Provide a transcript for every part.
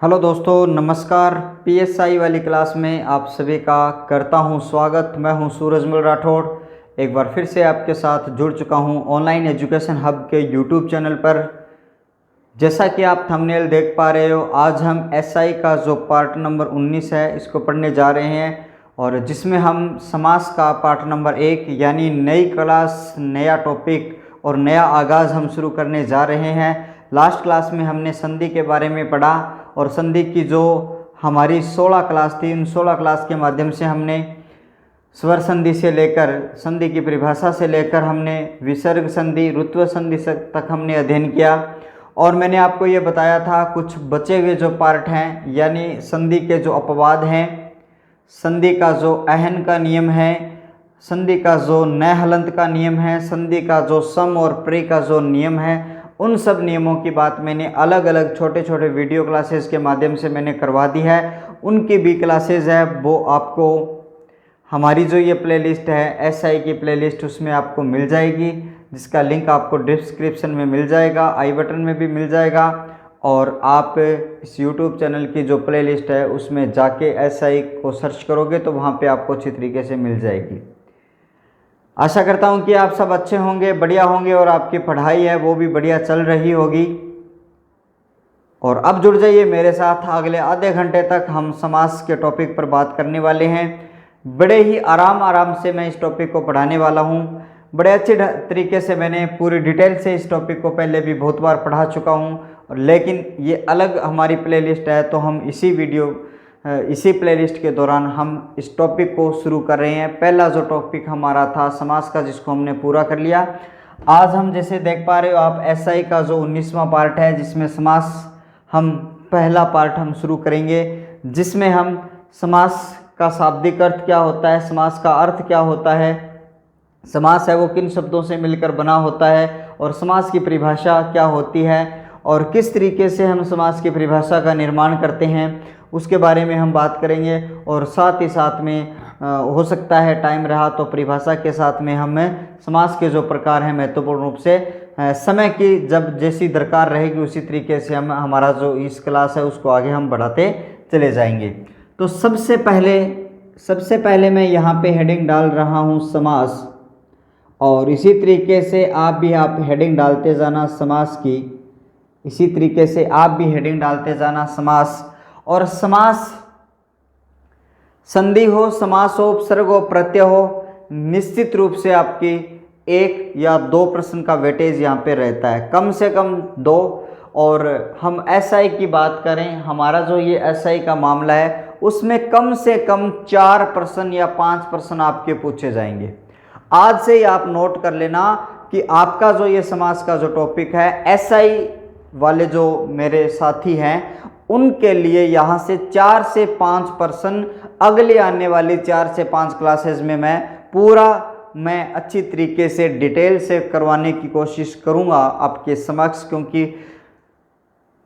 Hello दोस्तों, नमस्कार। PSI वाली क्लास में आप सभी का करता हूं स्वागत। मैं हूं सूरजमल राठौड़। एक बार फिर से आपके साथ जुड़ चुका हूं ऑनलाइन एजुकेशन हब के यूट्यूब चैनल पर। जैसा कि आप थंबनेल देख पा रहे हो, आज हम एसआई का जो पार्ट नंबर 19 है इसको पढ़ने जा रहे हैं, और जिसमें हम समास का पार्ट नंबर 1 यानी नई क्लास, नया टॉपिक और नया आगाज़ हम शुरू करने जा रहे हैं। लास्ट क्लास में हमने संधि के बारे में पढ़ा, और संधि की जो हमारी 16 क्लास थी, उन 16 क्लास के माध्यम से हमने स्वर संधि से लेकर संधि की परिभाषा से लेकर हमने विसर्ग संधि, रुत्व संधि तक हमने अध्ययन किया। और मैंने आपको ये बताया था कुछ बचे हुए जो पार्ट हैं, यानी संधि के जो अपवाद हैं, संधि का जो अहन का नियम है, संधि का जो न हलंत का नियम है, संधि का जो सम और प्रे का जो नियम है, उन सब नियमों की बात मैंने अलग अलग छोटे छोटे वीडियो क्लासेस के माध्यम से मैंने करवा दी है। उनकी भी क्लासेस है, वो आपको हमारी जो ये प्लेलिस्ट है एसआई की प्लेलिस्ट, उसमें आपको मिल जाएगी, जिसका लिंक आपको डिस्क्रिप्शन में मिल जाएगा, आई बटन में भी मिल जाएगा। और आप इस यूट्यूब चैनल की जो प्लेलिस्ट है उसमें जाके एसआई को सर्च करोगे तो वहाँ पे आपको अच्छी तरीके से मिल जाएगी। आशा करता हूँ कि आप सब अच्छे होंगे, बढ़िया होंगे, और आपकी पढ़ाई है वो भी बढ़िया चल रही होगी। और अब जुड़ जाइए मेरे साथ, अगले आधे घंटे तक हम समास के टॉपिक पर बात करने वाले हैं। बड़े ही आराम से मैं इस टॉपिक को पढ़ाने वाला हूँ। बड़े अच्छे तरीके से मैंने पूरी डिटेल से इस टॉपिक को पहले भी बहुत बार पढ़ा चुका हूँ, लेकिन ये अलग हमारी प्लेलिस्ट है, तो हम इसी प्लेलिस्ट के दौरान हम इस टॉपिक को शुरू कर रहे हैं। पहला जो टॉपिक हमारा था समास का, जिसको हमने पूरा कर लिया। आज हम जैसे देख पा रहे हो आप, एसआई का जो 19वां पार्ट है, जिसमें समास हम पहला पार्ट हम शुरू करेंगे, जिसमें हम समास का शाब्दिक अर्थ क्या होता है, समास का अर्थ क्या होता है, समास है वो किन शब्दों से मिलकर बना होता है, और समास की परिभाषा क्या होती है, और किस तरीके से हम समास की परिभाषा का निर्माण करते हैं, उसके बारे में हम बात करेंगे। और साथ ही साथ में हो सकता है टाइम रहा तो परिभाषा के साथ में हम समास के जो प्रकार हैं महत्वपूर्ण रूप से समय की जब जैसी दरकार रहेगी उसी तरीके से हम हमारा जो इस क्लास है उसको आगे हम बढ़ाते चले जाएंगे। तो सबसे पहले मैं यहाँ पे हेडिंग डाल रहा हूँ समास, और इसी तरीके से आप हेडिंग डालते जाना समास की, इसी तरीके से आप भी हेडिंग डालते जाना समास। और समास संधि हो, समास हो, उपसर्ग हो, प्रत्यय हो, निश्चित रूप से आपकी 1 या 2 प्रश्न का वेटेज यहाँ पे रहता है, कम से कम 2। और हम एसआई की बात करें, हमारा जो ये एसआई का मामला है उसमें कम से कम 4 प्रश्न या 5 प्रश्न आपके पूछे जाएंगे। आज से ही आप नोट कर लेना कि आपका जो ये समास का जो टॉपिक है, एसआई वाले जो मेरे साथी हैं उनके लिए यहाँ से 4 से 5 प्रश्न अगले आने वाली 4 से 5 क्लासेस में मैं अच्छी तरीके से डिटेल से करवाने की कोशिश करूँगा आपके समक्ष, क्योंकि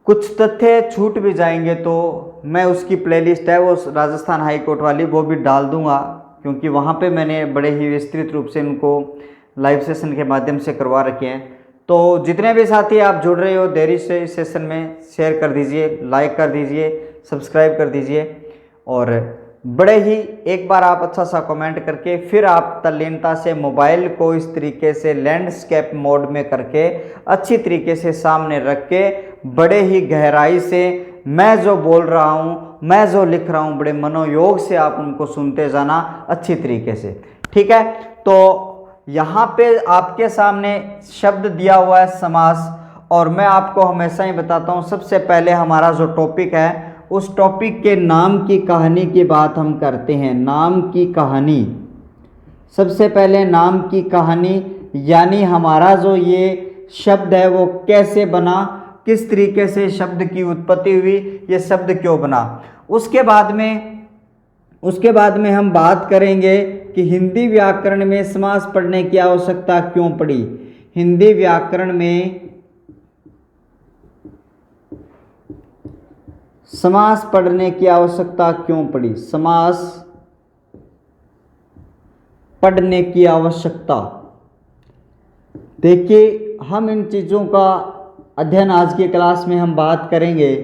कुछ तथ्य छूट भी जाएंगे तो मैं उसकी प्लेलिस्ट है वो राजस्थान हाई कोर्ट वाली वो भी डाल दूंगा, क्योंकि वहाँ पे मैंने बड़े ही विस्तृत रूप से इनको लाइव सेशन के माध्यम से करवा रखे हैं। तो जितने भी साथी आप जुड़ रहे हो देरी से इस सेशन में, शेयर कर दीजिए, लाइक कर दीजिए, सब्सक्राइब कर दीजिए, और बड़े ही एक बार आप अच्छा सा कमेंट करके फिर आप तल्लीनता से मोबाइल को इस तरीके से लैंडस्केप मोड में करके अच्छी तरीके से सामने रख के बड़े ही गहराई से मैं जो बोल रहा हूँ, मैं जो लिख रहा हूँ, बड़े मनोयोग से आप उनको सुनते जाना अच्छी तरीके से, ठीक है। तो यहाँ पे आपके सामने शब्द दिया हुआ है समास, और मैं आपको हमेशा ही बताता हूँ सबसे पहले हमारा जो टॉपिक है उस टॉपिक के नाम की कहानी की बात हम करते हैं। नाम की कहानी, सबसे पहले नाम की कहानी, यानी हमारा जो ये शब्द है वो कैसे बना, किस तरीके से शब्द की उत्पत्ति हुई, ये शब्द क्यों बना। उसके बाद में हम बात करेंगे कि हिंदी व्याकरण में समास पढ़ने की आवश्यकता क्यों पड़ी। हिंदी व्याकरण में समास पढ़ने की आवश्यकता क्यों पड़ी, समास पढ़ने की आवश्यकता। देखिए, हम इन चीज़ों का अध्ययन आज की क्लास में हम बात करेंगे,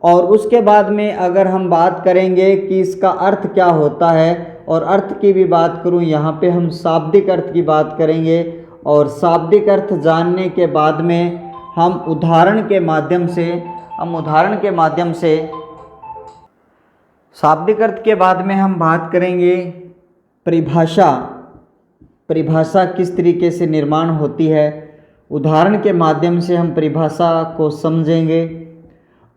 और उसके बाद में अगर हम बात करेंगे कि इसका अर्थ क्या होता है और अर्थ की भी बात करूं, यहाँ पे हम शाब्दिक अर्थ की बात करेंगे और शाब्दिक अर्थ जानने के बाद में हम उदाहरण के माध्यम से शाब्दिक अर्थ के बाद में हम बात करेंगे परिभाषा किस तरीके से निर्माण होती है। उदाहरण के माध्यम से हम परिभाषा को समझेंगे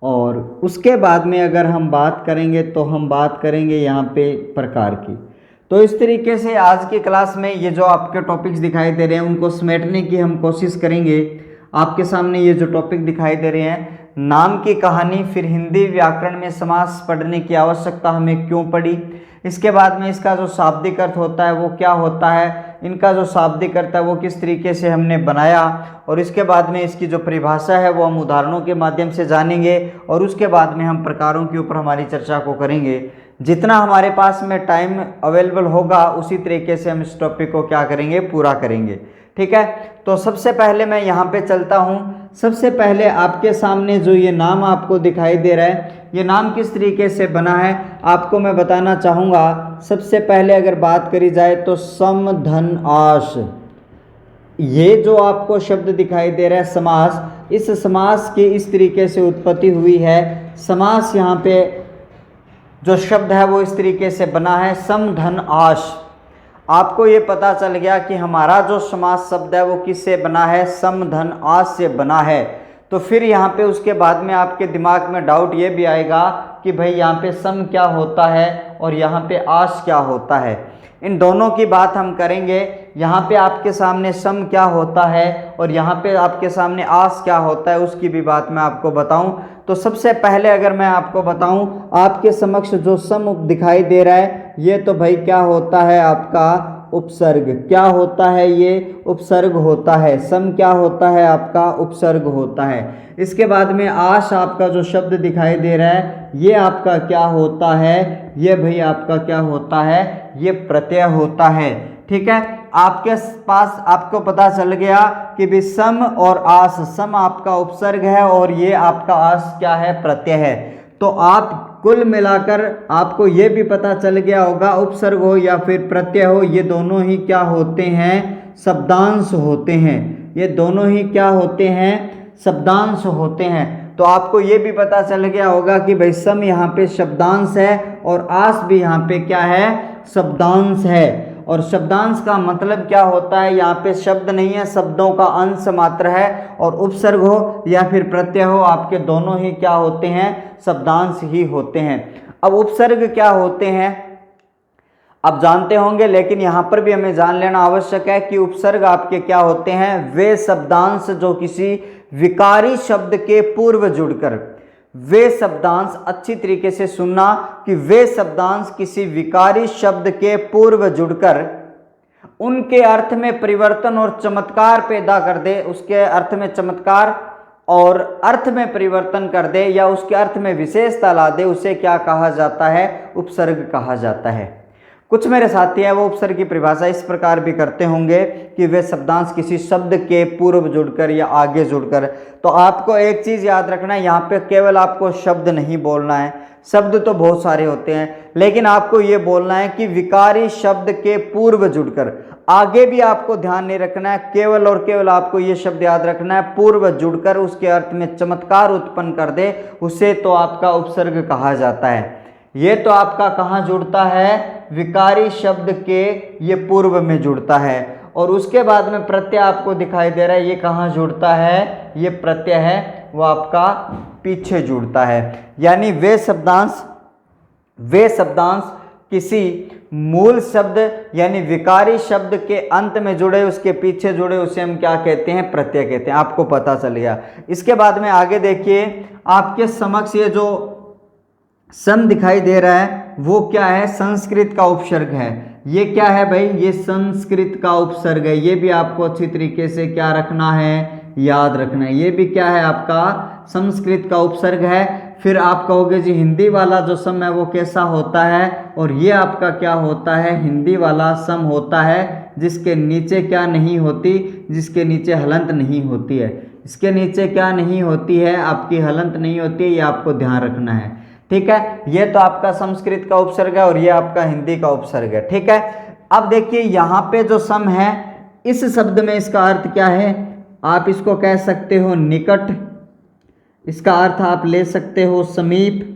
और उसके बाद में अगर हम बात करेंगे तो हम बात करेंगे यहाँ पे प्रकार की। तो इस तरीके से आज की क्लास में ये जो आपके टॉपिक्स दिखाई दे रहे हैं उनको समेटने की हम कोशिश करेंगे। आपके सामने ये जो टॉपिक दिखाई दे रहे हैं, नाम की कहानी, फिर हिंदी व्याकरण में समास पढ़ने की आवश्यकता हमें क्यों पड़ी, इसके बाद में इसका जो शाब्दिक अर्थ होता है वो क्या होता है, इनका जो शाब्दिक अर्थ है वो किस तरीके से हमने बनाया, और इसके बाद में इसकी जो परिभाषा है वो हम उदाहरणों के माध्यम से जानेंगे और उसके बाद में हम प्रकारों के ऊपर हमारी चर्चा को करेंगे। जितना हमारे पास में टाइम अवेलेबल होगा उसी तरीके से हम इस टॉपिक को क्या करेंगे, पूरा करेंगे। ठीक है, तो सबसे पहले मैं यहाँ पे चलता हूँ। सबसे पहले आपके सामने जो ये नाम आपको दिखाई दे रहा है, ये नाम किस तरीके से बना है आपको मैं बताना चाहूँगा। सबसे पहले अगर बात करी जाए तो सम धन आश, ये जो आपको शब्द दिखाई दे रहा है समास, इस समास की इस तरीके से उत्पत्ति हुई है। समास यहाँ पे जो शब्द है वो इस तरीके से बना है सम धन आश। आपको ये पता चल गया कि हमारा जो समास शब्द है वो किससे बना है, सम धन आश से बना है। तो फिर यहाँ पे उसके बाद में आपके दिमाग में डाउट ये भी आएगा कि भाई यहाँ पे सम क्या होता है और यहाँ पे आश क्या होता है। इन दोनों की बात हम करेंगे। यहाँ पे आपके सामने सम क्या होता है और यहाँ पे आपके सामने आश क्या होता है, उसकी भी बात मैं आपको बताऊं। तो सबसे पहले अगर मैं आपको बताऊं, आपके समक्ष जो सम दिखाई दे रहा है ये तो भाई क्या होता है, आपका उपसर्ग। क्या होता है, ये उपसर्ग होता है। सम क्या होता है, आपका उपसर्ग होता है। इसके बाद में आश आपका जो शब्द दिखाई दे रहा है ये आपका क्या होता है, ये भाई आपका क्या होता है, ये प्रत्यय होता है। ठीक है, आपके पास आपको पता चल गया कि भी सम और आस, सम आपका उपसर्ग है और ये आपका आस क्या है, प्रत्यय है। तो आप कुल मिलाकर आपको ये भी पता चल गया होगा उपसर्ग हो या फिर प्रत्यय हो, ये दोनों ही क्या होते हैं, शब्दांश होते हैं। ये दोनों ही क्या होते हैं, शब्दांश होते हैं। तो आपको ये भी पता चल गया होगा कि भाई सम यहाँ पे शब्दांश है और आस भी यहाँ पे क्या है, शब्दांश है। और शब्दांश का मतलब क्या होता है, यहाँ पे शब्द नहीं है, शब्दों का अंश मात्र है। और उपसर्ग हो या फिर प्रत्यय हो, आपके दोनों ही क्या होते हैं, शब्दांश ही होते हैं। अब उपसर्ग क्या होते हैं आप जानते होंगे, लेकिन यहाँ पर भी हमें जान लेना आवश्यक है कि उपसर्ग आपके क्या होते हैं, वे शब्दांश जो किसी विकारी शब्द के पूर्व जुड़कर, वे शब्दांश, अच्छी तरीके से सुनना कि वे शब्दांश किसी विकारी शब्द के पूर्व जुड़कर उनके अर्थ में परिवर्तन और चमत्कार पैदा कर दे, उसके अर्थ में चमत्कार और अर्थ में परिवर्तन कर दे या उसके अर्थ में विशेषता ला दे, उसे क्या कहा जाता है, उपसर्ग कहा जाता है। कुछ मेरे साथी हैं वो उपसर्ग की परिभाषा इस प्रकार भी करते होंगे कि वे शब्दांश किसी शब्द के पूर्व जुड़कर या आगे जुड़कर। तो आपको एक चीज़ याद रखना है, यहाँ पे केवल आपको शब्द नहीं बोलना है, शब्द तो बहुत सारे होते हैं, लेकिन आपको ये बोलना है कि विकारी शब्द के पूर्व जुड़कर। आगे भी आपको ध्यान नहीं रखना है, केवल और केवल आपको ये शब्द याद रखना है, पूर्व जुड़कर उसके अर्थ में चमत्कार उत्पन्न कर दे, उसे तो आपका उपसर्ग कहा जाता है। ये तो आपका कहाँ जुड़ता है, विकारी शब्द के ये पूर्व में जुड़ता है। और उसके बाद में प्रत्यय आपको दिखाई दे रहा है, ये कहाँ जुड़ता है, ये प्रत्यय है वो आपका पीछे जुड़ता है। यानी वे शब्दांश किसी मूल शब्द यानी विकारी शब्द के अंत में जुड़े, उसके पीछे जुड़े, उसे हम क्या कहते हैं, प्रत्यय कहते हैं। आपको पता चल गया। इसके बाद में आगे देखिए, आपके समक्ष ये जो सम दिखाई दे रहा है वो क्या है, संस्कृत का उपसर्ग है। ये क्या है भाई, ये संस्कृत का उपसर्ग है। ये भी आपको अच्छी तरीके से क्या रखना है, याद रखना है। ये भी क्या है, आपका संस्कृत का उपसर्ग है। फिर आप कहोगे जी हिंदी वाला जो सम है वो कैसा होता है, और ये आपका क्या होता है, हिंदी वाला सम होता है जिसके नीचे क्या नहीं होती, जिसके नीचे हलंत नहीं होती है। इसके नीचे क्या नहीं होती है, आपकी हलंत नहीं होती है, ये आपको ध्यान रखना है। ठीक है, ये तो आपका संस्कृत का उपसर्ग है और ये आपका हिंदी का उपसर्ग है। ठीक है, अब देखिए यहाँ पे जो सम है, इस शब्द में इसका अर्थ क्या है, आप इसको कह सकते हो निकट, इसका अर्थ आप ले सकते हो समीप,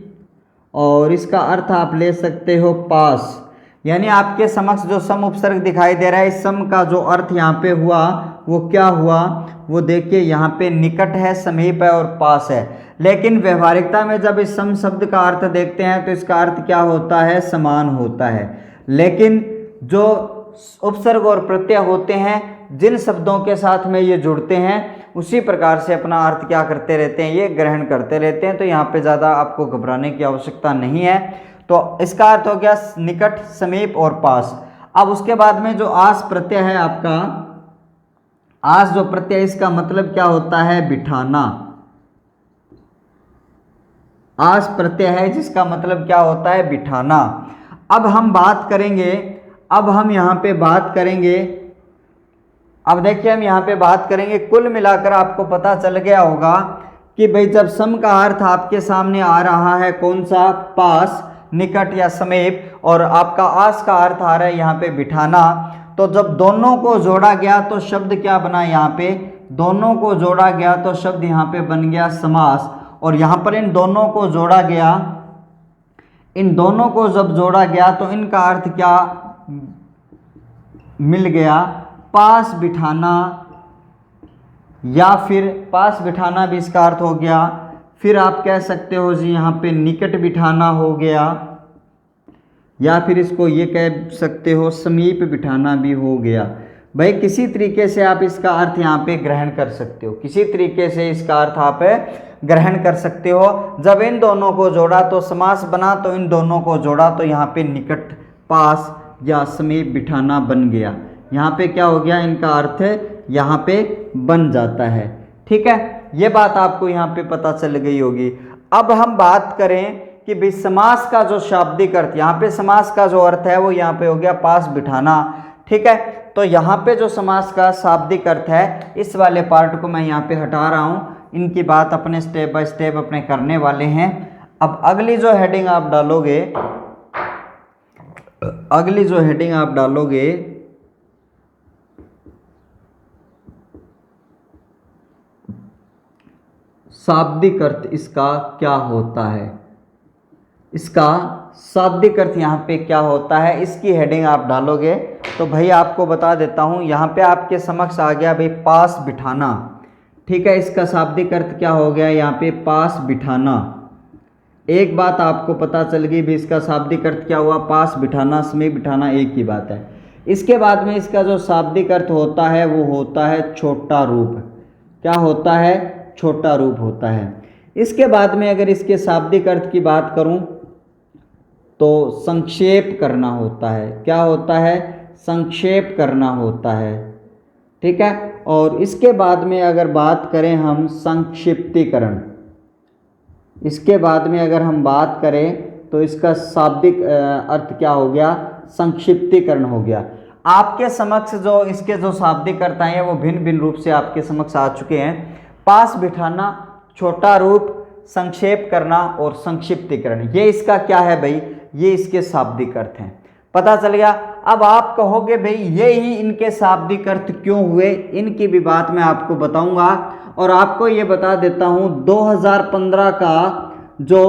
और इसका अर्थ आप ले सकते हो पास। यानी आपके समक्ष जो सम उपसर्ग दिखाई दे रहा है, इस सम का जो अर्थ यहाँ पे हुआ वो क्या हुआ, वो देखिए यहाँ पे निकट है, समीप है और पास है। लेकिन व्यवहारिकता में जब इस सम शब्द का अर्थ देखते हैं तो इसका अर्थ क्या होता है, समान होता है। लेकिन जो उपसर्ग और प्रत्यय होते हैं, जिन शब्दों के साथ में ये जुड़ते हैं, उसी प्रकार से अपना अर्थ क्या करते रहते हैं, ये ग्रहण करते रहते हैं। तो यहाँ पे ज़्यादा आपको घबराने की आवश्यकता नहीं है। तो इसका अर्थ हो गया निकट, समीप और पास। अब उसके बाद में जो आस प्रत्यय है आपका, आस जो प्रत्यय, इसका मतलब क्या होता है, बिठाना। आस प्रत्यय है जिसका मतलब क्या होता है, बिठाना। अब हम बात करेंगे, अब हम यहाँ पे बात करेंगे, अब देखिए हम यहाँ पे बात करेंगे, कुल मिलाकर आपको पता चल गया होगा कि भाई जब सम का अर्थ आपके सामने आ रहा है कौन सा, पास, निकट या समीप, और आपका आस का अर्थ आ रहा है यहाँ पे बिठाना, तो जब दोनों को जोड़ा गया तो शब्द क्या बना, यहाँ पे दोनों को जोड़ा गया तो शब्द यहाँ पे बन गया समास। और यहाँ पर इन दोनों को जोड़ा गया, इन दोनों को जब जोड़ा गया तो इनका अर्थ क्या मिल गया, पास बिठाना, या फिर पास बिठाना भी इसका अर्थ हो गया। फिर आप कह सकते हो जी यहाँ पे निकट बिठाना हो गया, या फिर इसको ये कह सकते हो समीप बिठाना भी हो गया। भाई किसी तरीके से आप इसका अर्थ यहाँ पे ग्रहण कर सकते हो, किसी तरीके से इसका अर्थ आप ग्रहण कर सकते हो। जब इन दोनों को जोड़ा तो समास बना, तो इन दोनों को जोड़ा तो यहाँ पे निकट, पास या समीप बिठाना बन गया। यहाँ पे क्या हो गया, इनका अर्थ यहाँ पे बन जाता है। ठीक है, ये बात आपको यहाँ पे पता चल गई होगी। अब हम बात करें कि भाई समास का जो शाब्दिक अर्थ, यहाँ पे समास का जो अर्थ है वो यहाँ पे हो गया पास बिठाना। ठीक है, तो यहाँ पे जो समास का शाब्दिक अर्थ है, इस वाले पार्ट को मैं यहाँ पे हटा रहा हूँ, इनकी बात अपने स्टेप बाय स्टेप अपने करने वाले हैं। अब अगली जो हेडिंग आप डालोगे, अगली जो हेडिंग आप डालोगे, शाब्दिक अर्थ इसका क्या होता है, इसका शाब्दिक अर्थ यहाँ पे क्या होता है, इसकी हेडिंग आप डालोगे तो भाई आपको बता देता हूँ, यहाँ पे आपके समक्ष आ गया भाई पास बिठाना। ठीक है, इसका शाब्दिक अर्थ क्या हो गया, यहाँ पे पास बिठाना। एक बात आपको पता चल गई भी, इसका शाब्दिक अर्थ क्या हुआ, पास बिठाना, समीप बिठाना, एक ही बात है। इसके बाद में इसका जो शाब्दिक अर्थ होता है वो होता है छोटा रूप। क्या होता है, छोटा रूप होता है। इसके बाद में अगर इसके शाब्दिक अर्थ की बात करूं तो संक्षेप करना होता है। क्या होता है, संक्षेप करना होता है। ठीक है, और इसके बाद में अगर बात करें हम संक्षिप्तीकरण, इसके बाद में अगर हम बात करें तो इसका शाब्दिक अर्थ क्या हो गया, संक्षिप्तीकरण हो गया। आपके समक्ष जो इसके जो शाब्दिक अर्थ आए हैं वो भिन्न भिन्न रूप से आपके समक्ष आ चुके हैं। पास बिठाना, छोटा रूप, संक्षेप करना और संक्षिप्तीकरण, ये इसका क्या है भाई, ये इसके शाब्दिक अर्थ हैं। पता चल गया। अब आप कहोगे भाई ये ही इनके शाब्दिक अर्थ क्यों हुए, इनकी भी बात मैं आपको बताऊंगा। और आपको ये बता देता हूं 2015 का जो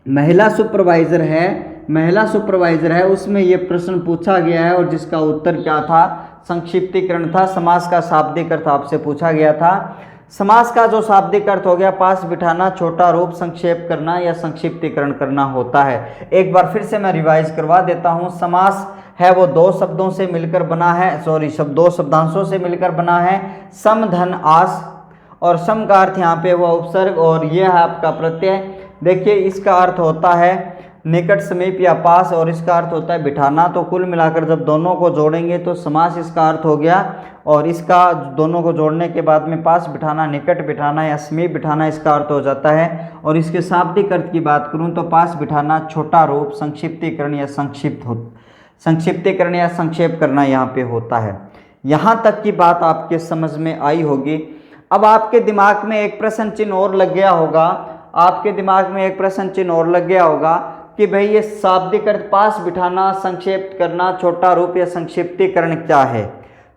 महिला सुपरवाइजर है उसमें ये प्रश्न पूछा गया है और जिसका उत्तर क्या था, संक्षिप्तीकरण था। समास का शाब्दिक अर्थ आपसे पूछा गया था। समास का जो शाब्दिक अर्थ हो गया पास बिठाना, छोटा रूप, संक्षेप करना या संक्षिप्तीकरण करना होता है। एक बार फिर से मैं रिवाइज करवा देता हूं। समास है वो दो शब्दों से मिलकर बना है, दो शब्दांशों से मिलकर बना है, सम धन आस, और सम का अर्थ यहाँ पे हुआ उपसर्ग और ये है आपका प्रत्यय। देखिए इसका अर्थ होता है निकट, समीप या पास, और इसका अर्थ होता है बिठाना। तो कुल मिलाकर जब दोनों को जोड़ेंगे तो समास इसका अर्थ हो गया, और इसका दोनों को जोड़ने के बाद में पास बिठाना, निकट बिठाना या समीप बिठाना इसका अर्थ हो जाता है। और इसके शाब्दिक अर्थ की बात करूं तो पास बिठाना, छोटा रूप, संक्षिप्तीकरण या संक्षिप्तीकरण या संक्षेप करना यहाँ पे होता है। यहाँ तक की बात आपके समझ में आई होगी। अब आपके दिमाग में एक प्रश्न चिन्ह और लग गया होगा, आपके दिमाग में एक प्रश्न चिन्ह और लग गया होगा कि भाई ये शाब्दिक अर्थ, पास बिठाना, संक्षेप करना, छोटा रूप या संक्षिप्तीकरण क्या है।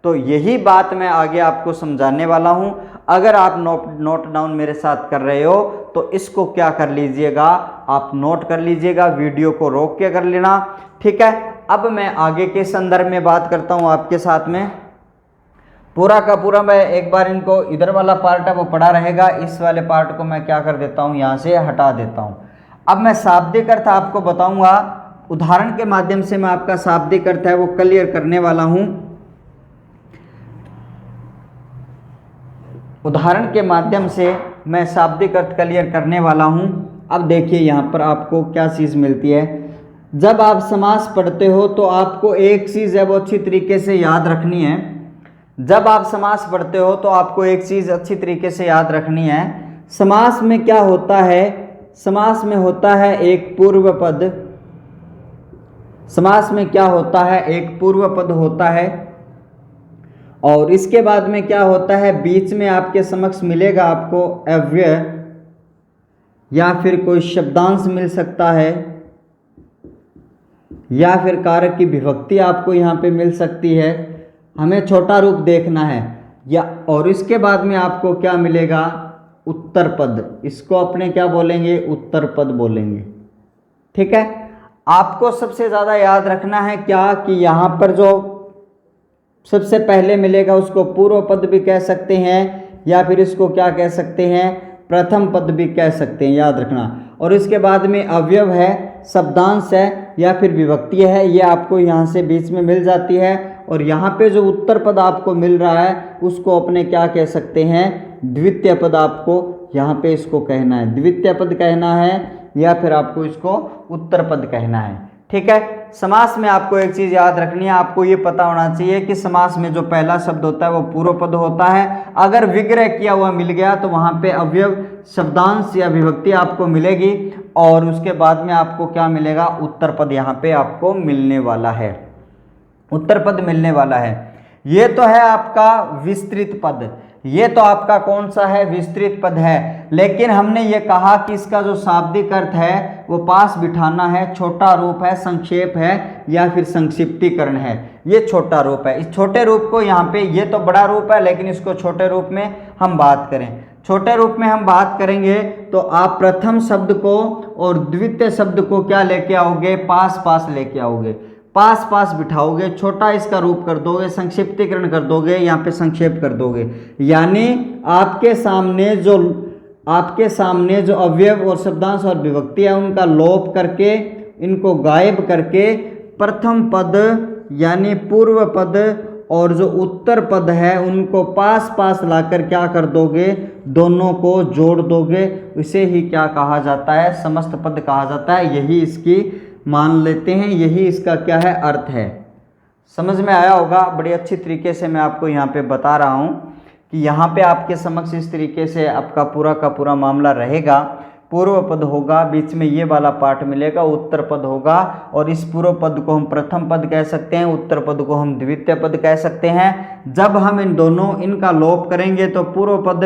तो यही बात मैं आगे आपको समझाने वाला हूं। अगर आप नोट डाउन मेरे साथ कर रहे हो तो इसको क्या कर लीजिएगा, आप नोट कर लीजिएगा, वीडियो को रोक के कर लेना, ठीक है। अब मैं आगे के संदर्भ में बात करता हूं आपके साथ में। पूरा का पूरा मैं एक बार इनको, इधर वाला पार्ट है वो पड़ा रहेगा, इस वाले पार्ट को मैं क्या कर देता हूं, यहां से हटा देता हूं। अब मैं शाब्दिक अर्थ आपको बताऊंगा, उदाहरण के माध्यम से मैं आपका शाब्दिक अर्थ है वो क्लियर करने वाला हूं। उदाहरण के माध्यम से मैं शाब्दिक अर्थ क्लियर करने वाला हूं। अब देखिए यहाँ पर आपको क्या चीज़ मिलती है। जब आप समास पढ़ते हो तो आपको एक चीज़ है वो अच्छी तरीके से याद रखनी है। जब आप समास पढ़ते हो तो आपको एक चीज़ अच्छी तरीके से याद रखनी है। समास में क्या होता है, समास में होता है एक पूर्व पद। समास में क्या होता है, एक पूर्व पद होता है, और इसके बाद में क्या होता है, बीच में आपके समक्ष मिलेगा आपको अव्यय या फिर कोई शब्दांश मिल सकता है, या फिर कारक की विभक्ति आपको यहाँ पे मिल सकती है। हमें छोटा रूप देखना है या, और इसके बाद में आपको क्या मिलेगा, उत्तर पद। इसको अपने क्या बोलेंगे, उत्तर पद बोलेंगे, ठीक है। आपको सबसे ज़्यादा याद रखना है क्या कि यहाँ पर जो सबसे पहले मिलेगा उसको पूर्व पद भी कह सकते हैं, या फिर इसको क्या कह सकते हैं, प्रथम पद भी कह सकते हैं, याद रखना। और इसके बाद में अवयव है, शब्दांश है या फिर विभक्ति है, ये आपको यहाँ से बीच में मिल जाती है। और यहाँ पे जो उत्तर पद आपको मिल रहा है उसको अपने क्या कह सकते हैं, द्वितीय पद आपको यहाँ पे इसको कहना है, द्वितीय पद कहना है, या फिर आपको इसको उत्तर पद कहना है, ठीक है। समास में आपको एक चीज़ याद रखनी है, आपको ये पता होना चाहिए कि समास में जो पहला शब्द होता है वो पूर्व पद होता है। अगर विग्रह किया हुआ मिल गया तो वहाँ पे अवयव, शब्दांश या विभक्ति आपको मिलेगी, और उसके बाद में आपको क्या मिलेगा, उत्तर पद यहाँ पे आपको मिलने वाला है, उत्तर पद मिलने वाला है। ये तो है आपका विस्तृत पद, ये तो आपका कौन सा है, विस्तृत पद है। लेकिन हमने ये कहा कि इसका जो शाब्दिक अर्थ है वो पास बिठाना है, छोटा रूप है, संक्षेप है या फिर संक्षिप्तीकरण है। ये छोटा रूप है। इस छोटे रूप को यहाँ पे, ये तो बड़ा रूप है लेकिन इसको छोटे रूप में हम बात करें, छोटे रूप में हम बात करेंगे तो आप प्रथम शब्द को और द्वितीय शब्द को क्या लेके आओगे, पास पास लेके आओगे, पास पास बिठाओगे, छोटा इसका रूप कर दोगे, संक्षिप्तीकरण कर दोगे, यहाँ पे संक्षेप कर दोगे। यानी आपके सामने जो अवयव और शब्दांश और विभक्ति है उनका लोप करके, इनको गायब करके, प्रथम पद यानी पूर्व पद और जो उत्तर पद है उनको पास पास लाकर क्या कर दोगे, दोनों को जोड़ दोगे। इसे ही क्या कहा जाता है, समस्त पद कहा जाता है। यही इसकी मान लेते हैं, यही इसका क्या है, अर्थ है। समझ में आया होगा, बड़ी अच्छी तरीके से मैं आपको यहाँ पे बता रहा हूँ कि यहाँ पे आपके समक्ष इस तरीके से आपका पूरा का पूरा मामला रहेगा। पूर्व पद होगा, बीच में ये वाला पार्ट मिलेगा, उत्तर पद होगा, और इस पूर्व पद को हम प्रथम पद कह सकते हैं, उत्तर पद को हम द्वितीय पद कह सकते हैं। जब हम इन दोनों इनका लोप करेंगे तो पूर्व पद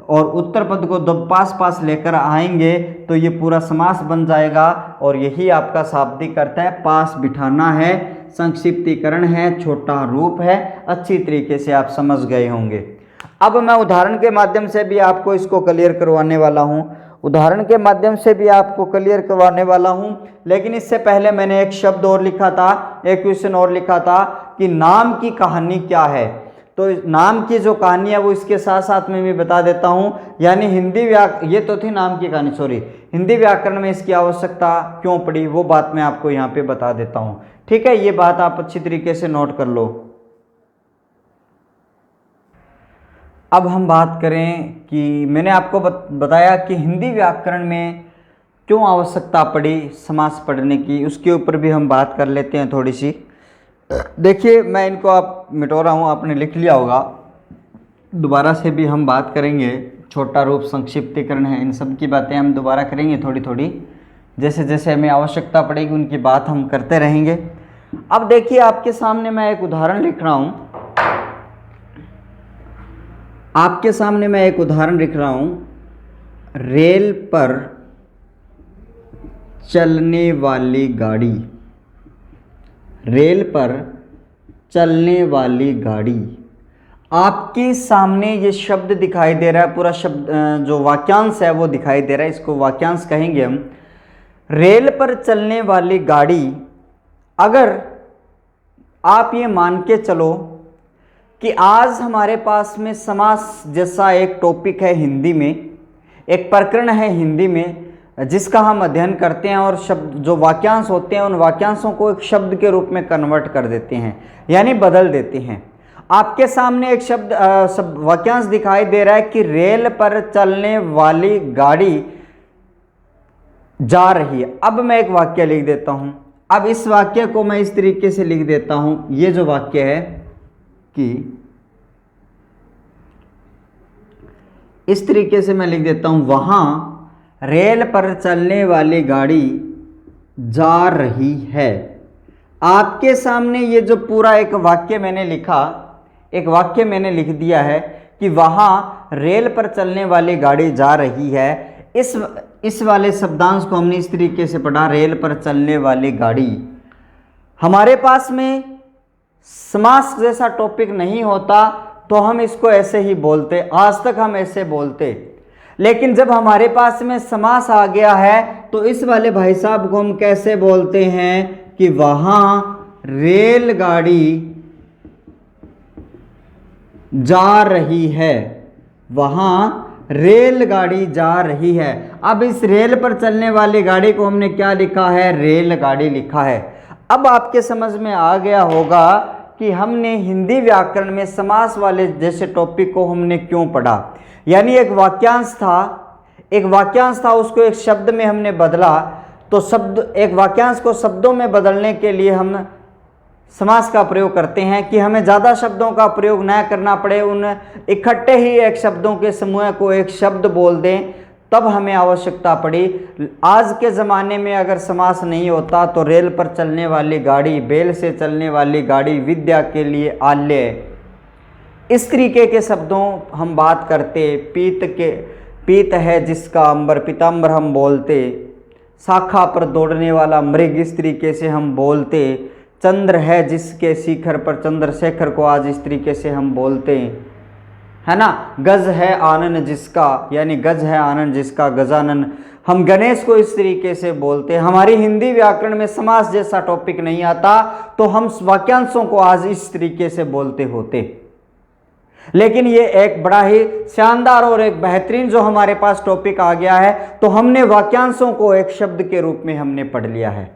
और उत्तर पद को दो पास पास लेकर आएंगे तो ये पूरा समास बन जाएगा, और यही आपका शाब्दिक अर्थ है। पास बिठाना है, संक्षिप्तीकरण है, छोटा रूप है। अच्छी तरीके से आप समझ गए होंगे। अब मैं उदाहरण के माध्यम से भी आपको इसको क्लियर करवाने वाला हूँ, उदाहरण के माध्यम से भी आपको क्लियर करवाने वाला हूँ। लेकिन इससे पहले मैंने एक शब्द और लिखा था, एक क्वेश्चन और लिखा था कि नाम की कहानी क्या है। तो नाम की जो कहानी है वो इसके साथ साथ में भी बता देता हूँ। यानी ये तो थी नाम की कहानी, सॉरी, हिंदी व्याकरण में इसकी आवश्यकता क्यों पड़ी वो बात मैं आपको यहाँ पे बता देता हूँ, ठीक है। ये बात आप अच्छी तरीके से नोट कर लो। अब हम बात करें कि मैंने आपको बताया कि हिंदी व्याकरण में क्यों आवश्यकता पड़ी समास पढ़ने की, उसके ऊपर भी हम बात कर लेते हैं थोड़ी सी। देखिए मैं इनको आप मिटो रहा हूँ, आपने लिख लिया होगा, दोबारा से भी हम बात करेंगे। छोटा रूप, संक्षिप्तीकरण है, इन सब की बातें हम दोबारा करेंगे थोड़ी थोड़ी, जैसे जैसे हमें आवश्यकता पड़ेगी उनकी बात हम करते रहेंगे। अब देखिए आपके सामने मैं एक उदाहरण लिख रहा हूँ। आपके सामने मैं एक उदाहरण लिख रहा हूं, रेल पर चलने वाली गाड़ी। रेल पर चलने वाली गाड़ी। आपके सामने ये शब्द दिखाई दे रहा है, पूरा शब्द जो वाक्यांश है वो दिखाई दे रहा है, इसको वाक्यांश कहेंगे हम। रेल पर चलने वाली गाड़ी। अगर आप ये मान के चलो कि आज हमारे पास में समास जैसा एक टॉपिक है हिंदी में, एक प्रकरण है हिंदी में जिसका हम अध्ययन करते हैं, और शब्द जो वाक्यांश होते हैं उन वाक्यांशों को एक शब्द के रूप में कन्वर्ट कर देते हैं, यानी बदल देते हैं। आपके सामने एक शब्द वाक्यांश दिखाई दे रहा है कि रेल पर चलने वाली गाड़ी जा रही है। अब मैं एक वाक्य लिख देता हूं। अब इस वाक्य को मैं इस तरीके से लिख देता हूं, ये जो वाक्य है कि इस तरीके से मैं लिख देता हूं, वहां रेल पर चलने वाली गाड़ी जा रही है। आपके सामने ये जो पूरा एक वाक्य मैंने लिखा, एक वाक्य मैंने लिख दिया है कि वहां रेल पर चलने वाली गाड़ी जा रही है। इस वाले शब्दांश को हमने इस तरीके से पढ़ा, रेल पर चलने वाली गाड़ी। हमारे पास में समास जैसा टॉपिक नहीं होता तो हम इसको ऐसे ही बोलते, आज तक हम ऐसे बोलते। लेकिन जब हमारे पास में समास आ गया है तो इस वाले भाई साहब को हम कैसे बोलते हैं कि वहां रेलगाड़ी जा रही है। वहां रेलगाड़ी जा रही है। अब इस रेल पर चलने वाली गाड़ी को हमने क्या लिखा है? रेलगाड़ी लिखा है। अब आपके समझ में आ गया होगा कि हमने हिंदी व्याकरण में समास वाले जैसे टॉपिक को हमने क्यों पढ़ा। यानी एक वाक्यांश था, उसको एक शब्द में हमने बदला। तो एक वाक्यांश को शब्दों में बदलने के लिए हम समास का प्रयोग करते हैं कि हमें ज़्यादा शब्दों का प्रयोग न करना पड़े, उन इकट्ठे ही एक शब्दों के समूह को एक शब्द बोल दें, तब हमें आवश्यकता पड़ी। आज के ज़माने में अगर समास नहीं होता तो रेल पर चलने वाली गाड़ी, बैल से चलने वाली गाड़ी, विद्या के लिए आल्य, इस तरीके के शब्दों हम बात करते। पीत है जिसका अंबर, पीताम्बर हम बोलते। शाखा पर दौड़ने वाला मृग, इस तरीके से हम बोलते। चंद्र है जिसके शिखर पर, चंद्रशेखर को आज इस तरीके से हम बोलते है ना। गज है आनंद जिसका, यानी गज है आनंद जिसका, गजानन, हम गणेश को इस तरीके से बोलते। हमारी हिंदी व्याकरण में समास जैसा टॉपिक नहीं आता तो हम वाक्यांशों को आज इस तरीके से बोलते होते। लेकिन ये एक बड़ा ही शानदार और एक बेहतरीन जो हमारे पास टॉपिक आ गया है, तो हमने वाक्यांशों को एक शब्द के रूप में हमने पढ़ लिया है।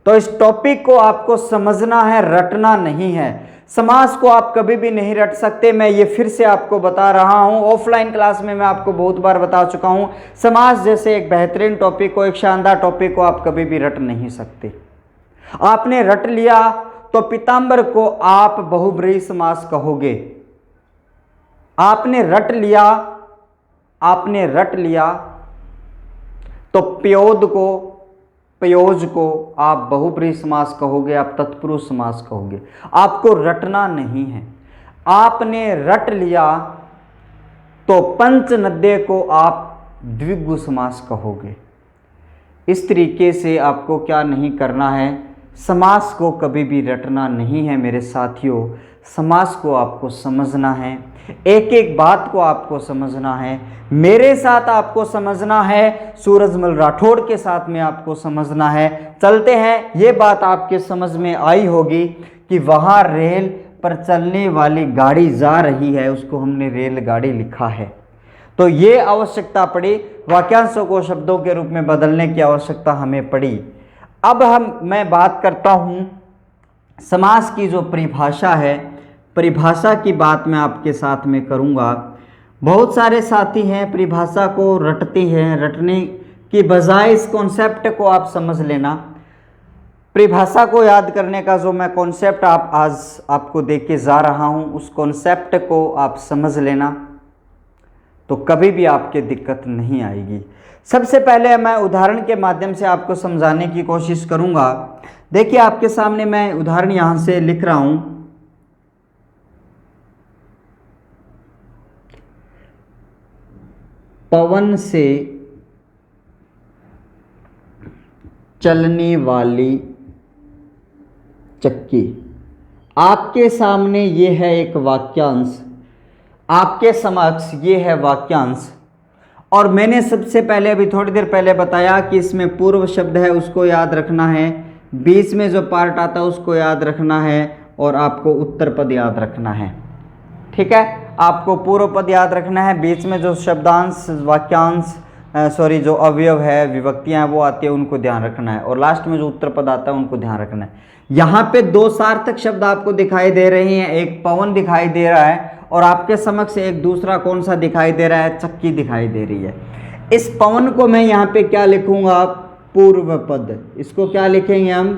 तो इस टॉपिक को आपको समझना है, रटना नहीं है। समास को आप कभी भी नहीं रट सकते। मैं ये फिर से आपको बता रहा हूं, ऑफलाइन क्लास में मैं आपको बहुत बार बता चुका हूं, समास जैसे एक बेहतरीन टॉपिक को, एक शानदार टॉपिक को आप कभी भी रट नहीं सकते। आपने रट लिया तो पीताम्बर को आप बहुब्रीहि समास कहोगे। आपने रट लिया तो पयोज को आप बहुब्रीहि समास कहोगे, आप तत्पुरुष समास कहोगे। आपको रटना नहीं है। आपने रट लिया तो पंचनद्य को आप द्विगु समास कहोगे। इस तरीके से आपको क्या नहीं करना है, समास को कभी भी रटना नहीं है मेरे साथियों। समास को आपको समझना है, एक एक बात को आपको समझना है। मेरे साथ आपको समझना है, सूरजमल राठौड़ के साथ में आपको समझना है। चलते हैं, ये बात आपके समझ में आई होगी कि वहाँ रेल पर चलने वाली गाड़ी जा रही है, उसको हमने रेलगाड़ी लिखा है। तो ये आवश्यकता पड़ी, वाक्यांशों को शब्दों के रूप में बदलने की आवश्यकता हमें पड़ी। अब मैं बात करता हूँ समास की जो परिभाषा है, परिभाषा की बात मैं आपके साथ में करूँगा। बहुत सारे साथी हैं परिभाषा को रटते हैं, रटने की बजाय इस कॉन्सेप्ट को आप समझ लेना। परिभाषा को याद करने का जो मैं कॉन्सेप्ट आज आपको दे के जा रहा हूँ, उस कॉन्सेप्ट को आप समझ लेना, तो कभी भी आपके दिक्कत नहीं आएगी। सबसे पहले मैं उदाहरण के माध्यम से आपको समझाने की कोशिश करूँगा। देखिए आपके सामने मैं उदाहरण यहाँ से लिख रहा हूँ। पवन से चलने वाली चक्की। आपके सामने ये है एक वाक्यांश, आपके समक्ष ये है वाक्यांश, और मैंने सबसे पहले अभी थोड़ी देर पहले बताया कि इसमें पूर्व शब्द है उसको याद रखना है, बीच में जो पार्ट आता है उसको याद रखना है, और आपको उत्तर पद याद रखना है। ठीक है, आपको पूर्व पद याद रखना है, बीच में जो शब्दांश वाक्यांश जो अवयव है विभक्तियां वो आती है उनको ध्यान रखना है, और लास्ट में जो उत्तर पद आता है उनको ध्यान रखना है। यहाँ पे दो सार्थक शब्द आपको दिखाई दे रहे हैं, एक पवन दिखाई दे रहा है और आपके समक्ष एक दूसरा कौन सा दिखाई दे रहा है, चक्की दिखाई दे रही है। इस पवन को मैं यहाँ पे क्या लिखूंगा, पूर्व पद। इसको क्या लिखेंगे हम,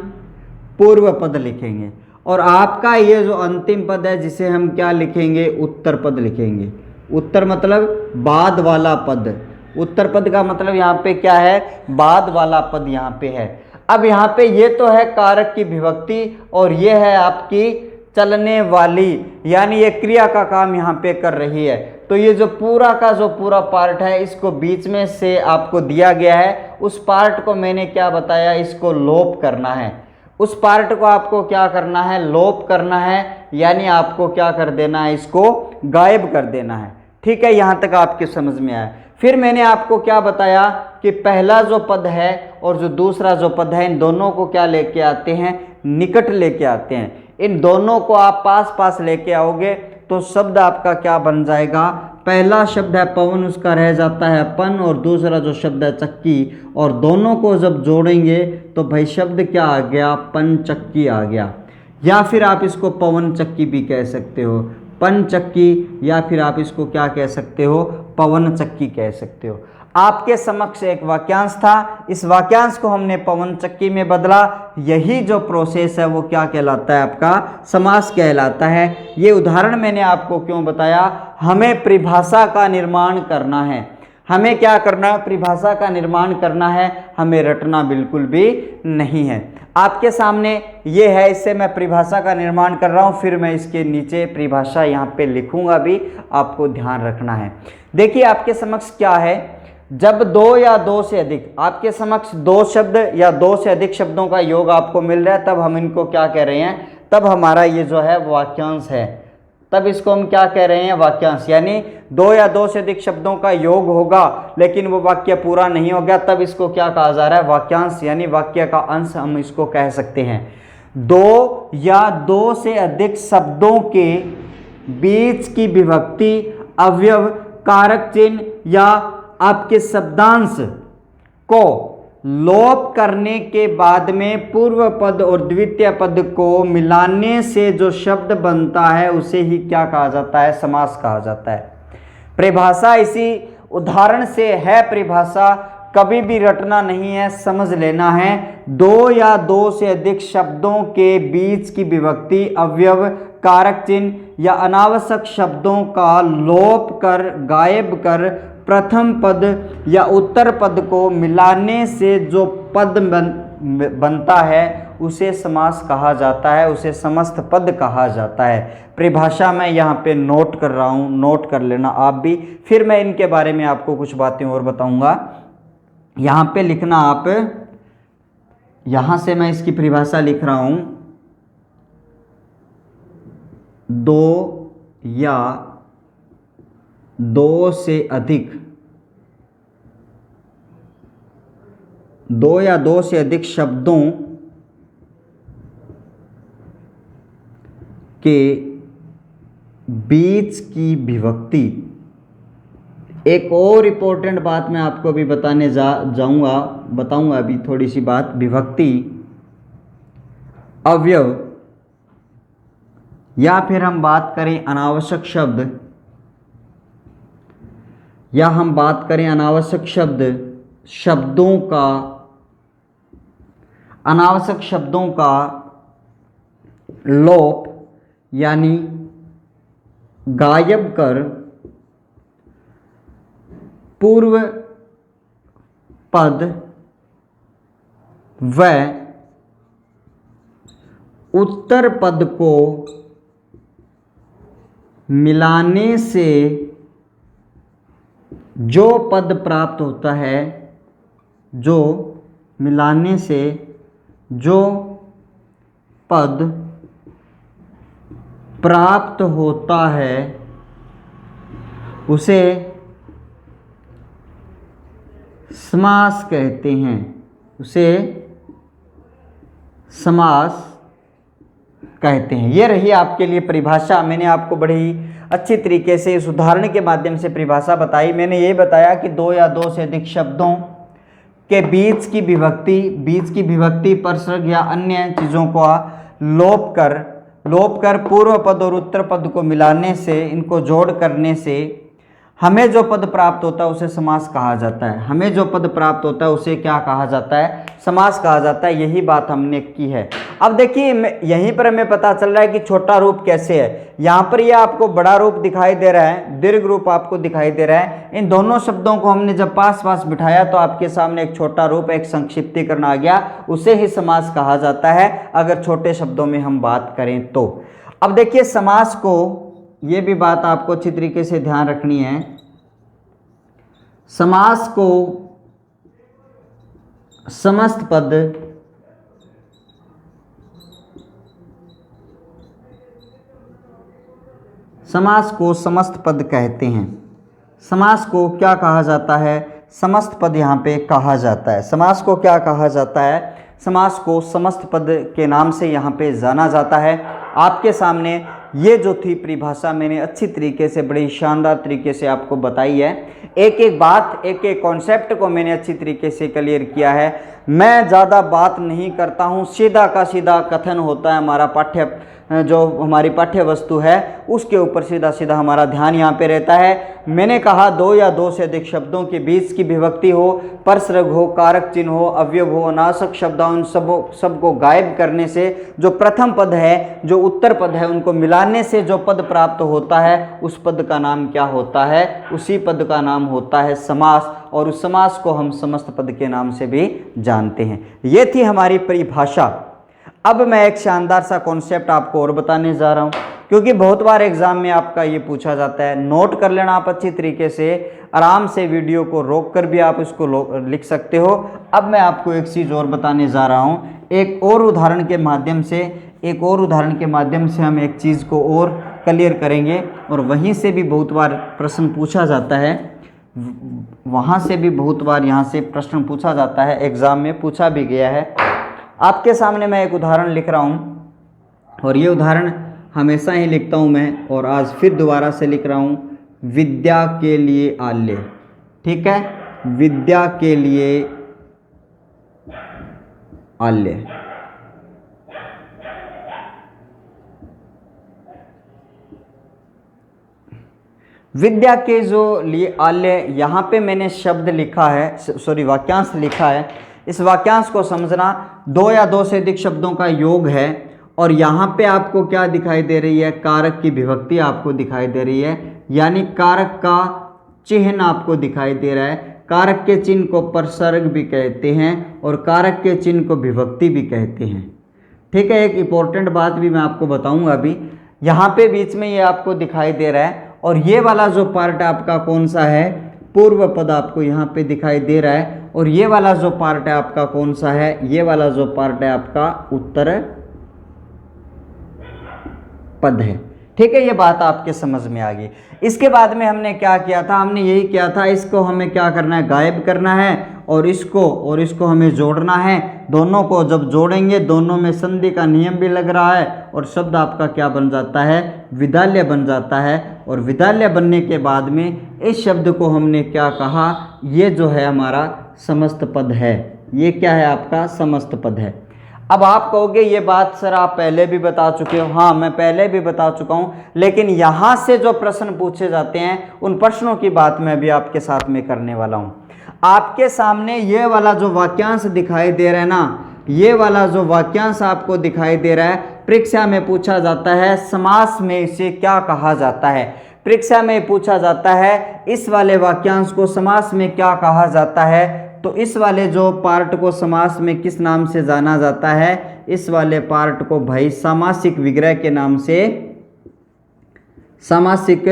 पूर्व पद लिखेंगे। और आपका ये जो अंतिम पद है जिसे हम क्या लिखेंगे, उत्तर पद लिखेंगे। उत्तर मतलब बाद वाला पद, उत्तर पद का मतलब यहाँ पे क्या है, बाद वाला पद यहाँ पे है। अब यहाँ पे ये तो है कारक की विभक्ति और ये है आपकी चलने वाली, यानी ये क्रिया का काम यहाँ पे कर रही है। तो ये जो पूरा का जो पूरा पार्ट है इसको बीच में से आपको दिया गया है, उस पार्ट को मैंने क्या बताया, इसको लोप करना है। उस पार्ट को आपको क्या करना है, लोप करना है, यानी आपको क्या कर देना है, इसको गायब कर देना है। ठीक है, यहाँ तक आपके समझ में आया। फिर मैंने आपको क्या बताया कि पहला जो पद है और जो दूसरा जो पद है इन दोनों को क्या लेके आते हैं, निकट लेके आते हैं। इन दोनों को आप पास पास लेके आओगे तो शब्द आपका क्या बन जाएगा, पहला शब्द है पवन उसका रह जाता है पन, और दूसरा जो शब्द है चक्की, और दोनों को जब जोड़ेंगे तो भाई शब्द क्या आ गया, पन चक्की आ गया। या फिर आप इसको पवन चक्की भी कह सकते हो, पन चक्की, या फिर आप इसको क्या कह सकते हो, पवन चक्की कह सकते हो। आपके समक्ष एक वाक्यांश था, इस वाक्यांश को हमने पवन चक्की में बदला। यही जो प्रोसेस है वो क्या कहलाता है, आपका समास कहलाता है। ये उदाहरण मैंने आपको क्यों बताया, हमें परिभाषा का निर्माण करना है। हमें क्या करना है, परिभाषा का निर्माण करना है, हमें रटना बिल्कुल भी नहीं है। आपके सामने ये है, इससे मैं परिभाषा का निर्माण कर रहा हूँ, फिर मैं इसके नीचे परिभाषा यहाँ पे लिखूंगा भी, आपको ध्यान रखना है। देखिए आपके समक्ष क्या है, जब दो या दो से अधिक, आपके समक्ष दो शब्द या दो से अधिक शब्दों का योग आपको मिल रहा है, तब हम इनको क्या कह रहे हैं, तब हमारा ये जो है वाक्यांश है, तब इसको हम क्या कह रहे हैं, वाक्यांश। यानी दो या दो से अधिक शब्दों का योग होगा लेकिन वो वाक्य पूरा नहीं हो गया, तब इसको क्या कहा जा रहा है, वाक्यांश, यानी वाक्य का अंश हम इसको कह सकते हैं। दो या दो से अधिक शब्दों के बीच की विभक्ति, अवयव, कारक चिन्ह या आपके शब्दांश को लोप करने के बाद में पूर्व पद और द्वितीय पद को मिलाने से जो शब्द बनता है उसे ही क्या कहा जाता है, समास कहा जाता है। परिभाषा इसी उदाहरण से है, परिभाषा कभी भी रटना नहीं है, समझ लेना है। दो या दो से अधिक शब्दों के बीच की विभक्ति, अवयव, कारक चिन्ह या अनावश्यक शब्दों का लोप कर, गायब कर प्रथम पद या उत्तर पद को मिलाने से जो पद बनता है उसे समास कहा जाता है, उसे समस्त पद कहा जाता है। परिभाषा मैं यहाँ पे नोट कर रहा हूँ, नोट कर लेना आप भी, फिर मैं इनके बारे में आपको कुछ बातें और बताऊंगा। यहाँ पे लिखना आप, यहाँ से मैं इसकी परिभाषा लिख रहा हूँ, दो या दो से अधिक, दो या दो से अधिक शब्दों के बीच की विभक्ति। एक और इम्पोर्टेंट बात मैं आपको अभी बताने बताऊंगा अभी थोड़ी सी बात। विभक्ति, अवयव, या फिर हम बात करें अनावश्यक शब्द, या हम बात करें अनावश्यक शब्द, अनावश्यक शब्दों का लोप यानी गायब कर पूर्व पद व उत्तर पद को मिलाने से जो पद प्राप्त होता है, जो मिलाने से जो पद प्राप्त होता है उसे समास कहते हैं, उसे समास कहते हैं। ये रही आपके लिए परिभाषा। मैंने आपको बड़ी ही अच्छी तरीके से इस उदाहरण के माध्यम से परिभाषा बताई। मैंने ये बताया कि दो या दो से अधिक शब्दों के बीच की विभक्ति परसर्ग या अन्य चीज़ों को लोप कर पूर्व पद और उत्तर पद को मिलाने से, इनको जोड़ करने से हमें जो पद प्राप्त होता है उसे समास कहा जाता है। हमें जो पद प्राप्त होता है उसे क्या कहा जाता है? समास कहा जाता है। यही बात हमने की है। अब देखिए यहीं पर हमें पता चल रहा है कि छोटा रूप कैसे है। यहाँ पर ये आपको बड़ा रूप दिखाई दे रहा है, दीर्घ रूप आपको दिखाई दे रहा है। इन दोनों शब्दों को हमने जब पास पास बिठाया तो आपके सामने एक छोटा रूप, एक संक्षिप्तीकरण आ गया, उसे ही समास कहा जाता है अगर छोटे शब्दों में हम बात करें तो। अब देखिए समास को, ये भी बात आपको अच्छी तरीके से ध्यान रखनी है, समास को समस्त पद कहते हैं। समास को क्या कहा जाता है? समस्त पद यहाँ पे कहा जाता है। समास को क्या कहा जाता है? समास को समस्त पद के नाम से यहाँ पे जाना जाता है। आपके सामने ये जो थी परिभाषा मैंने अच्छी तरीके से, बड़ी शानदार तरीके से आपको बताई है। एक एक बात, एक एक कॉन्सेप्ट को मैंने अच्छी तरीके से क्लियर किया है। मैं ज़्यादा बात नहीं करता हूँ, सीधा का सीधा कथन होता है हमारा जो हमारी पाठ्य वस्तु है उसके ऊपर सीधा सीधा हमारा ध्यान यहाँ पे रहता है। मैंने कहा दो या दो से अधिक शब्दों के बीच की विभक्ति हो, परसर्ग हो, कारक चिन्ह हो, अवयव हो, अनासक शब्द उन सबको गायब करने से जो प्रथम पद है, जो उत्तर पद है, उनको मिलाने से जो पद प्राप्त होता है उस पद का नाम क्या होता है? उसी पद का नाम होता है समास। और उस समास को हम समस्त पद के नाम से भी जानते हैं। ये थी हमारी परिभाषा। अब मैं एक शानदार सा कॉन्सेप्ट आपको और बताने जा रहा हूँ, क्योंकि बहुत बार एग्जाम में आपका ये पूछा जाता है। नोट कर लेना आप अच्छी तरीके से, आराम से वीडियो को रोक कर भी आप इसको लिख सकते हो। अब मैं आपको एक चीज़ और बताने जा रहा हूँ। एक और उदाहरण के माध्यम से हम एक चीज़ को और क्लियर करेंगे। और वहीं से भी बहुत बार प्रश्न पूछा जाता है, वहाँ से भी बहुत बार यहाँ से प्रश्न पूछा जाता है, एग्ज़ाम में पूछा भी गया है। आपके सामने मैं एक उदाहरण लिख रहा हूँ, और ये उदाहरण हमेशा ही लिखता हूँ मैं, और आज फिर दोबारा से लिख रहा हूँ। विद्या के लिए आल्य, ठीक है, विद्या के लिए आल्य। विद्या के जो लिए आल्य, यहाँ पे मैंने शब्द लिखा है, सॉरी वाक्यांश लिखा है। इस वाक्यांश को समझना, दो या दो से अधिक शब्दों का योग है। और यहाँ पे आपको क्या दिखाई दे रही है? कारक की विभक्ति आपको दिखाई दे रही है, यानी कारक का चिन्ह आपको दिखाई दे रहा है। कारक के चिन्ह को परसर्ग भी कहते हैं और कारक के चिन्ह को विभक्ति भी कहते हैं, ठीक है। एक इंपॉर्टेंट बात भी मैं आपको बताऊंगा अभी। यहाँ पे बीच में ये आपको दिखाई दे रहा है, और ये वाला जो पार्ट आपका कौन सा है? पूर्व पद आपको यहाँ पे दिखाई दे रहा है। और ये वाला जो पार्ट है आपका कौन सा है? ये वाला जो पार्ट है आपका उत्तर पद है, ठीक है। ये बात आपके समझ में आ गई। इसके बाद में हमने क्या किया था? हमने यही किया था, इसको हमें क्या करना है? गायब करना है, और इसको हमें जोड़ना है। दोनों को जब जोड़ेंगे, दोनों में संधि का नियम भी लग रहा है, और शब्द आपका क्या बन जाता है? विद्यालय बन जाता है। और विद्यालय बनने के बाद में इस शब्द को हमने क्या कहा? ये जो है हमारा समस्त पद है। ये क्या है? आपका समस्त पद है। अब आप कहोगे ये बात सर आप पहले भी बता चुके हो। हाँ, मैं पहले भी बता चुका हूँ, लेकिन यहाँ से जो प्रश्न पूछे जाते हैं उन प्रश्नों की बात मैं भी आपके साथ में करने वाला हूँ। आपके सामने ये वाला जो वाक्यांश दिखाई दे रहा है ना, ये वाला जो वाक्यांश आपको दिखाई दे रहा है, परीक्षा में पूछा जाता है समास में इसे क्या कहा जाता है। परीक्षा में पूछा जाता है इस वाले वाक्यांश को समास में क्या कहा जाता है। तो इस वाले जो पार्ट को समास में किस नाम से जाना जाता है? इस वाले पार्ट को भाई सामासिक विग्रह के नाम से, सामासिक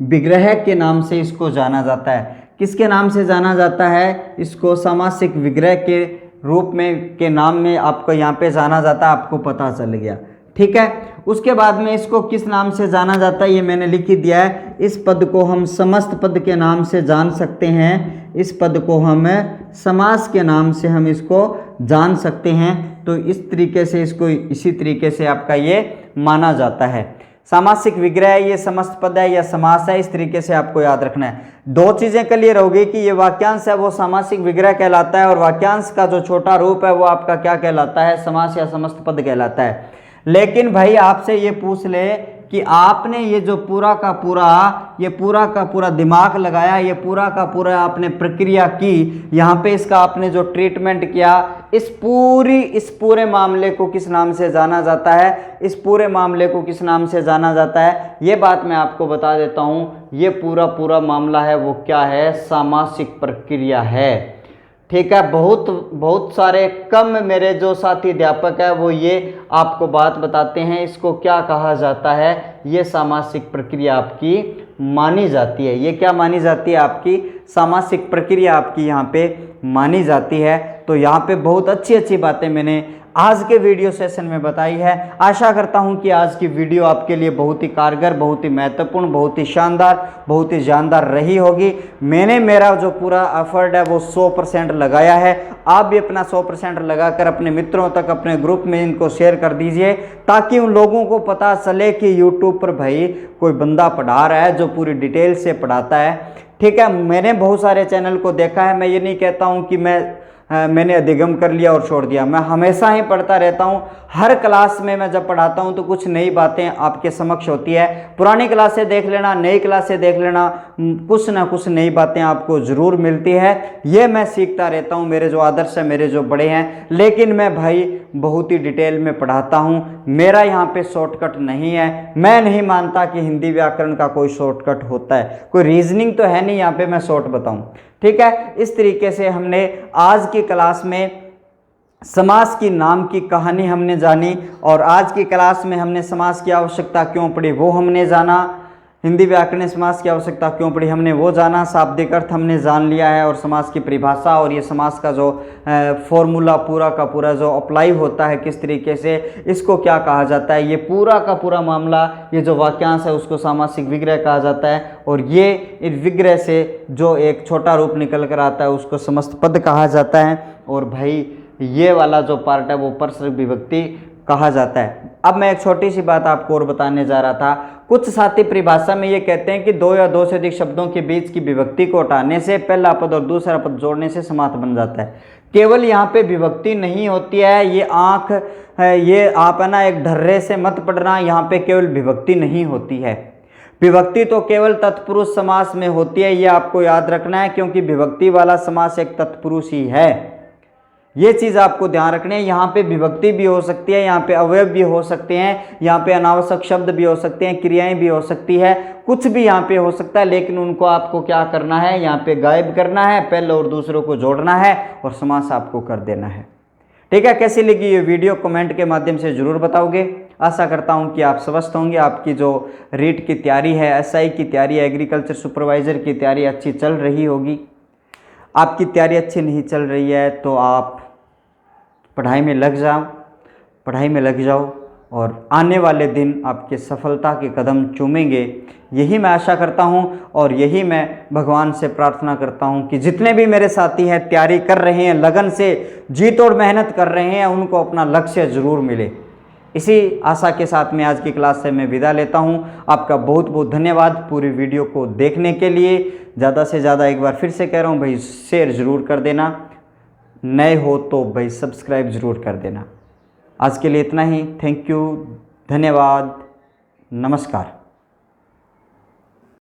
विग्रह के नाम से इसको जाना जाता है। किसके नाम से जाना जाता है? इसको सामासिक विग्रह के रूप में के नाम में आपको यहाँ पे जाना जाता है, आपको पता चल गया। ठीक है, उसके बाद में इसको किस नाम से जाना जाता है ये मैंने लिख ही दिया है। इस पद को हम समस्त पद के नाम से जान सकते हैं। इस पद को हम समास के नाम से हम इसको जान सकते हैं। तो इस तरीके से इसको इसी तरीके से आपका ये माना जाता है। सामासिक विग्रह है, ये समस्त पद है या समास है, इस तरीके से आपको याद रखना है। दो चीजें क्लियर होगी कि ये वाक्यांश है वो सामासिक विग्रह कहलाता है और वाक्यांश का जो छोटा रूप है वो आपका क्या कहलाता है? समास या समस्त पद कहलाता है। लेकिन भाई आपसे ये पूछ ले कि आपने ये जो पूरा का पूरा दिमाग लगाया, ये पूरा का पूरा आपने प्रक्रिया की, यहाँ पे इसका आपने जो ट्रीटमेंट किया, इस पूरे मामले को किस नाम से जाना जाता है? इस पूरे मामले को किस नाम से जाना जाता है? ये बात मैं आपको बता देता हूँ। ये पूरा मामला है वो क्या है? सामासिक प्रक्रिया है। ठीक है, बहुत सारे कम मेरे जो साथी अध्यापक है वो ये आपको बात बताते हैं। इसको क्या कहा जाता है? ये सामासिक प्रक्रिया आपकी मानी जाती है। ये क्या मानी जाती है? आपकी सामासिक प्रक्रिया आपकी यहाँ पे मानी जाती है। तो यहाँ पे बहुत अच्छी बातें मैंने आज के वीडियो सेशन में बताई है। आशा करता हूँ कि आज की वीडियो आपके लिए बहुत ही कारगर, बहुत ही महत्वपूर्ण, बहुत ही शानदार, बहुत ही जानदार रही होगी। मैंने मेरा जो पूरा एफर्ट है वो 100% लगाया है। आप भी अपना 100% लगाकर अपने मित्रों तक, अपने ग्रुप में इनको शेयर कर दीजिए ताकि उन लोगों को पता चले कि यूट्यूब पर भाई कोई बंदा पढ़ा रहा है जो पूरी डिटेल से पढ़ाता है। ठीक है, मैंने बहुत सारे चैनल को देखा है। मैं ये नहीं कहता हूँ कि मैंने अधिगम कर लिया और छोड़ दिया। मैं हमेशा ही पढ़ता रहता हूँ। हर क्लास में मैं जब पढ़ाता हूँ तो कुछ नई बातें आपके समक्ष होती है। पुरानी क्लासें देख लेना, नई क्लासें देख लेना, कुछ ना कुछ नई बातें आपको ज़रूर मिलती है। ये मैं सीखता रहता हूँ। मेरे जो आदर्श है, मेरे जो बड़े हैं, लेकिन मैं भाई बहुत ही डिटेल में पढ़ाता हूँ। मेरा यहाँ पे शॉर्टकट नहीं है। मैं नहीं मानता कि हिंदी व्याकरण का कोई शॉर्टकट होता है। कोई रीजनिंग तो है नहीं यहाँ पे मैं शॉर्ट बताऊँ। ठीक है, इस तरीके से हमने आज की क्लास में समास की नाम की कहानी हमने जानी और आज की क्लास में हमने समास की आवश्यकता क्यों पड़ी वो हमने जाना। हिंदी व्याकरण समास की आवश्यकता क्यों पड़ी हमने वो जाना। शाब्दिक अर्थ हमने जान लिया है और समास की परिभाषा और ये समास का जो फॉर्मूला पूरा का पूरा जो अप्लाई होता है किस तरीके से, इसको क्या कहा जाता है। ये पूरा का पूरा मामला, ये जो वाक्यांश है उसको सामासिक विग्रह कहा जाता है और ये इस विग्रह से जो एक छोटा रूप निकल कर आता है उसको समस्त पद कहा जाता है। और भाई ये वाला जो पार्ट है वो परसर्ग विभक्ति कहा जाता है। अब मैं एक छोटी सी बात आपको और बताने जा रहा था। कुछ साथी परिभाषा में ये कहते हैं कि दो या दो से अधिक शब्दों के बीच की विभक्ति को हटाने से पहला पद और दूसरा पद जोड़ने से समास बन जाता है। केवल यहाँ पे विभक्ति नहीं होती है। ये आँख है, ये आप है ना एक ढर्रे से मत पढ़ना। यहाँ पे केवल विभक्ति नहीं होती है। विभक्ति तो केवल तत्पुरुष समास में होती है, ये आपको याद रखना है, क्योंकि विभक्ति वाला समास एक तत्पुरुष ही है। ये चीज़ आपको ध्यान रखनी है। यहाँ पे विभक्ति भी हो सकती है, यहाँ पे अवयव भी हो सकते हैं, यहाँ पे अनावश्यक शब्द भी हो सकते हैं, क्रियाएं भी हो सकती है, कुछ भी यहाँ पे हो सकता है। लेकिन उनको आपको क्या करना है? यहाँ पे गायब करना है, पहले और दूसरों को जोड़ना है और समास आपको कर देना है। ठीक है, कैसी लगी ये वीडियो कमेंट के माध्यम से ज़रूर बताओगे। आशा करता हूँ कि आप स्वस्थ होंगे। आपकी जो रीट की तैयारी है, एसआई की तैयारी है, एग्रीकल्चर सुपरवाइज़र की तैयारी अच्छी चल रही होगी। आपकी तैयारी अच्छी नहीं चल रही है तो आप पढ़ाई में लग जाओ और आने वाले दिन आपके सफलता के कदम चूमेंगे, यही मैं आशा करता हूं और यही मैं भगवान से प्रार्थना करता हूं कि जितने भी मेरे साथी हैं तैयारी कर रहे हैं, लगन से जी तोड़ मेहनत कर रहे हैं, उनको अपना लक्ष्य ज़रूर मिले। इसी आशा के साथ मैं आज की क्लास से मैं विदा लेता हूं। आपका बहुत बहुत धन्यवाद पूरी वीडियो को देखने के लिए। ज़्यादा से ज़्यादा एक बार फिर से कह रहा हूं भाई, शेयर ज़रूर कर देना, नए हो तो भाई सब्सक्राइब ज़रूर कर देना। आज के लिए इतना ही। थैंक यू, धन्यवाद, नमस्कार।